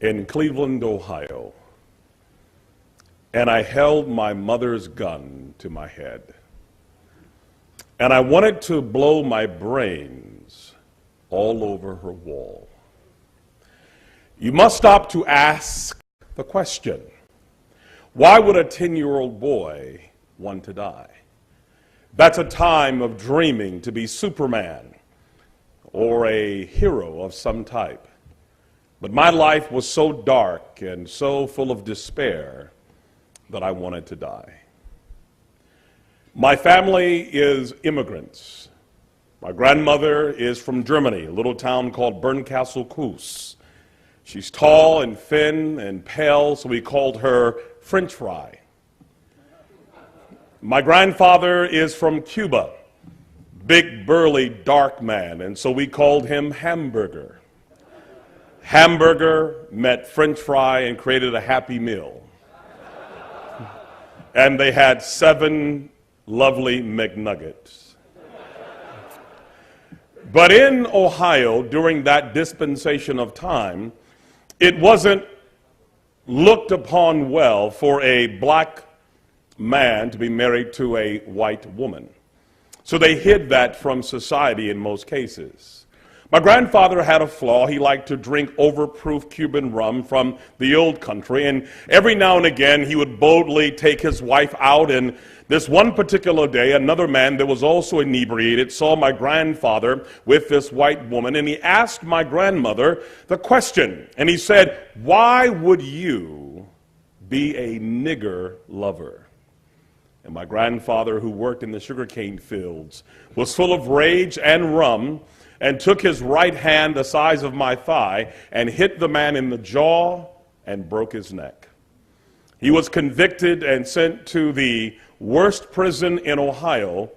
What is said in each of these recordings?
in Cleveland, Ohio, and I held my mother's gun to my head, and I wanted to blow my brains all over her wall. You must stop to ask the question, why would a 10-year-old boy want to die? That's a time of dreaming to be Superman or a hero of some type. But my life was so dark and so full of despair that I wanted to die. My family is immigrants. My grandmother is from Germany, a little town called Bernkastel-Kues. She's tall and thin and pale, so we called her French fry. My grandfather is from Cuba, big, burly, dark man, and so we called him Hamburger. Hamburger met French fry and created a happy meal. And they had 7 lovely McNuggets. But in Ohio, during that dispensation of time, it wasn't looked upon well for a black man to be married to a white woman. So they hid that from society in most cases. My grandfather had a flaw. He liked to drink overproof Cuban rum from the old country, and every now and again he would boldly take his wife out, and this one particular day, another man that was also inebriated saw my grandfather with this white woman, and he asked my grandmother the question, and he said, "Why would you be a nigger lover?" And my grandfather, who worked in the sugarcane fields, was full of rage and rum, and took his right hand the size of my thigh and hit the man in the jaw and broke his neck. He was convicted and sent to the worst prison in Ohio,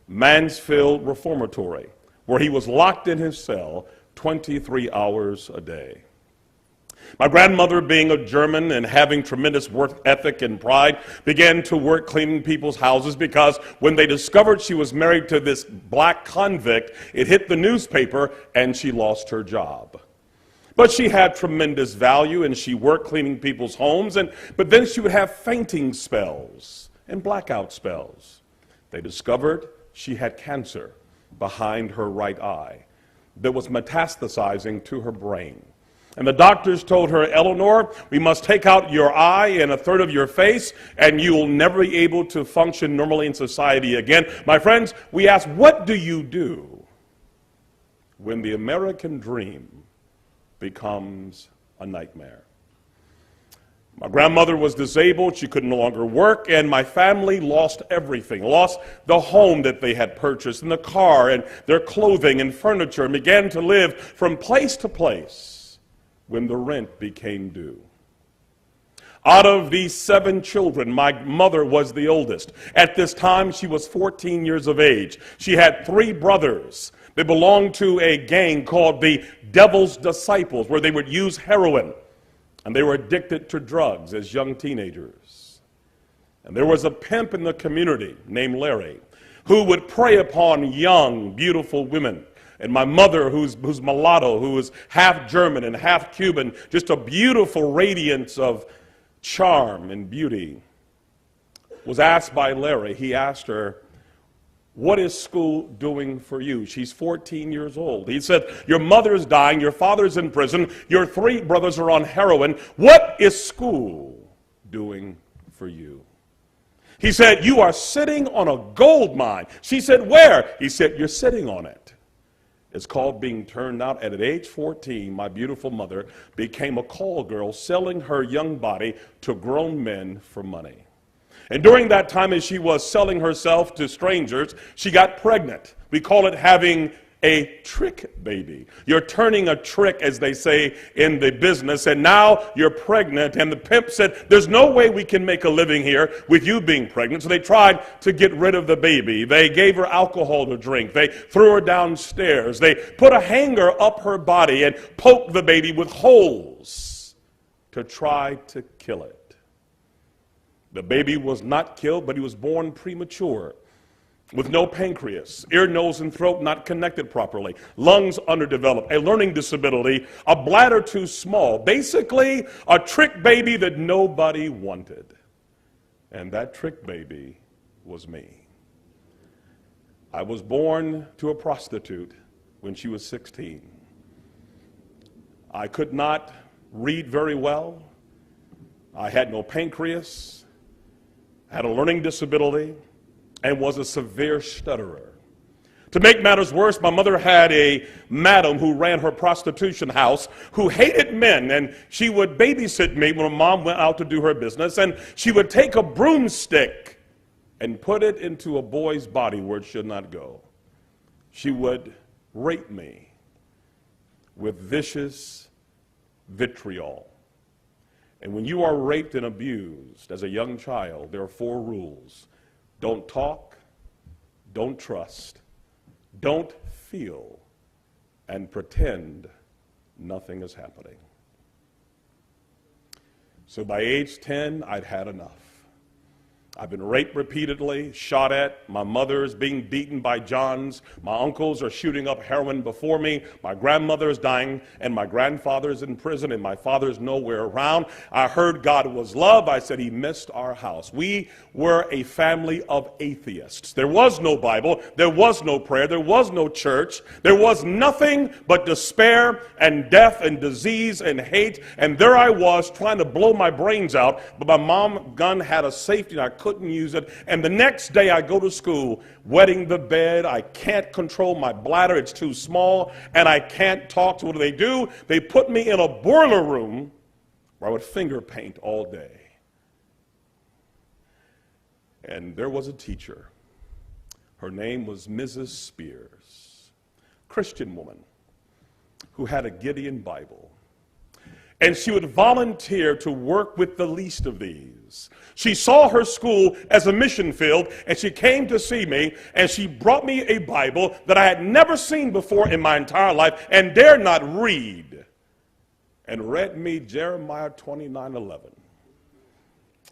Mansfield Reformatory, where he was locked in his cell 23 hours a day. My grandmother, being a German and having tremendous work ethic and pride, began to work cleaning people's houses because when they discovered she was married to this black convict, it hit the newspaper and she lost her job. But she had tremendous value and she worked cleaning people's homes, but then she would have fainting spells and blackout spells. They discovered she had cancer behind her right eye that was metastasizing to her brain. And the doctors told her, "Eleanor, we must take out your eye and a third of your face, and you will never be able to function normally in society again." My friends, we ask, what do you do when the American dream becomes a nightmare? My grandmother was disabled, she could no longer work, and my family lost everything, lost the home that they had purchased, and the car, and their clothing and furniture, and began to live from place to place when the rent became due. Out of these 7 children, my mother was the oldest. At this time, she was 14 years of age. She had 3 brothers. They belonged to a gang called the Devil's Disciples, where they would use heroin, and they were addicted to drugs as young teenagers. And there was a pimp in the community named Larry who would prey upon young, beautiful women. And my mother, who's mulatto, who is half German and half Cuban, just a beautiful radiance of charm and beauty, was asked by Larry. He asked her, "What is school doing for you?" She's 14 years old. He said, "Your mother's dying, your father's in prison, your 3 brothers are on heroin. What is school doing for you?" He said, "You are sitting on a gold mine." She said, "Where?" He said, "You're sitting on it." It's called being turned out. And at age 14, my beautiful mother became a call girl, selling her young body to grown men for money. And during that time, as she was selling herself to strangers, she got pregnant. We call it having a trick baby. You're turning a trick, as they say in the business, and now you're pregnant. And the pimp said, "There's no way we can make a living here with you being pregnant." So they tried to get rid of the baby. They gave her alcohol to drink. They threw her downstairs. They put a hanger up her body and poked the baby with holes to try to kill it. The baby was not killed, but he was born premature. with no pancreas, ear, nose, and throat not connected properly, lungs underdeveloped, a learning disability, a bladder too small, basically a trick baby that nobody wanted. And that trick baby was me. I was born to a prostitute when she was 16. I could not read very well. I had no pancreas, had a learning disability, and was a severe stutterer. To make matters worse, my mother had a madam who ran her prostitution house who hated men, and she would babysit me when mom went out to do her business, and she would take a broomstick and put it into a boy's body where it should not go. She would rape me with vicious vitriol. And when you are raped and abused as a young child, there are 4 rules. Don't talk, don't trust, don't feel, and pretend nothing is happening. So by age 10, I'd had enough. I've been raped repeatedly, shot at. My mother is being beaten by Johns. My uncles are shooting up heroin before me. My grandmother is dying, and my grandfather is in prison, and my father's nowhere around. I heard God was love. I said he missed our house. We were a family of atheists. There was no Bible. There was no prayer. There was no church. There was nothing but despair and death and disease and hate. And there I was trying to blow my brains out, but my mom's gun had a safety, and I couldn't use it. And the next day I go to school, wetting the bed. I can't control my bladder. It's too small, and I can't talk. So what do? They put me in a boiler room where I would finger paint all day. And there was a teacher. Her name was Mrs. Spears, Christian woman who had a Gideon Bible. And she would volunteer to work with the least of these. She saw her school as a mission field, and she came to see me, and she brought me a Bible that I had never seen before in my entire life and dare not read, and read me Jeremiah 29:11.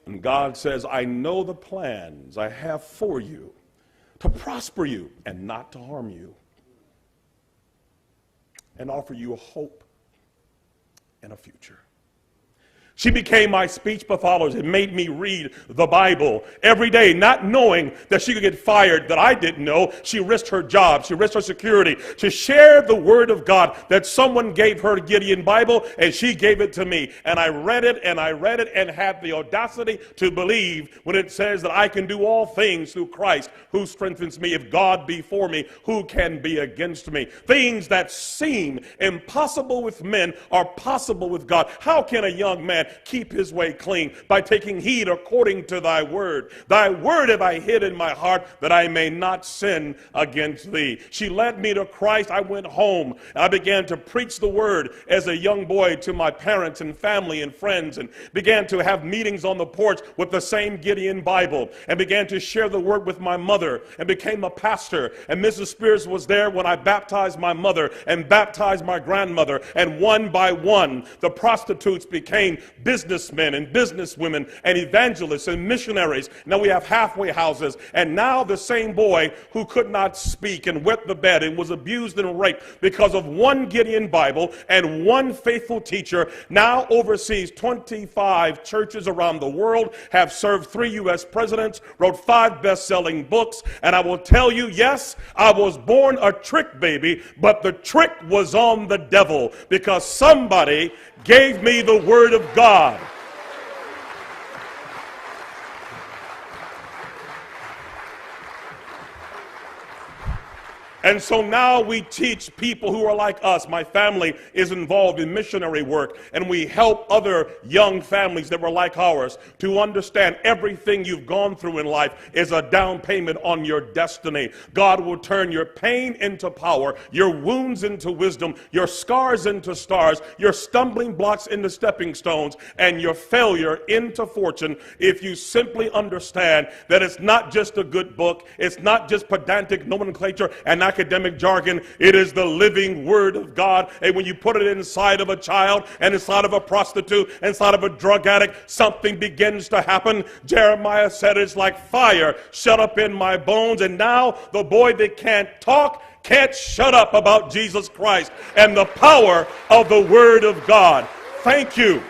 And God says, I know the plans I have for you, to prosper you and not to harm you, and offer you a hope and a future. She became my speech pathologist. It made me read the Bible every day, not knowing that she could get fired, that I didn't know. She risked her job. She risked her security to share the word of God that someone gave her Gideon Bible, and she gave it to me. And I read it, and had the audacity to believe when it says that I can do all things through Christ who strengthens me. If God be for me, who can be against me? Things that seem impossible with men are possible with God. How can a young man keep his way clean? By taking heed according to thy word. Thy word have I hid in my heart, that I may not sin against thee. She led me to Christ. I went home. I began to preach the word as a young boy to my parents and family and friends, and began to have meetings on the porch with the same Gideon Bible, and began to share the word with my mother, and became a pastor. And Mrs. Spears was there when I baptized my mother and baptized my grandmother, and one by one the prostitutes became businessmen and businesswomen and evangelists and missionaries. Now we have halfway houses. And now the same boy who could not speak and wet the bed and was abused and raped because of one Gideon Bible and one faithful teacher now oversees 25 churches around the world, have served 3 U.S. presidents, wrote 5 best-selling books. And I will tell you, yes, I was born a trick baby, but the trick was on the devil, because somebody gave me the word of God. And so now we teach people who are like us. My family is involved in missionary work, and we help other young families that were like ours to understand everything you've gone through in life is a down payment on your destiny. God will turn your pain into power, your wounds into wisdom, your scars into stars, your stumbling blocks into stepping stones, and your failure into fortune, if you simply understand that it's not just a good book, it's not just pedantic nomenclature and academic jargon, it is the living word of God. And when you put it inside of a child and inside of a prostitute, inside of a drug addict, something begins to happen. Jeremiah said it's like fire shut up in my bones. And now the boy that can't talk can't shut up about Jesus Christ and the power of the word of God. Thank you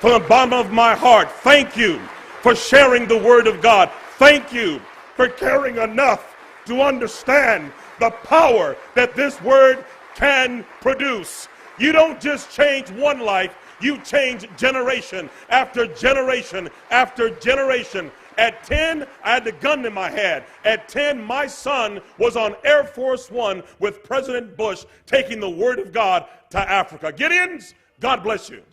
from the bottom of my heart. Thank you for sharing the word of God. Thank you for caring enough to understand the power that this word can produce. You don't just change one life, you change generation after generation after generation. At 10, I had the gun in my head. At 10, my son was on Air Force One with President Bush taking the word of God to Africa. Gideons, God bless you.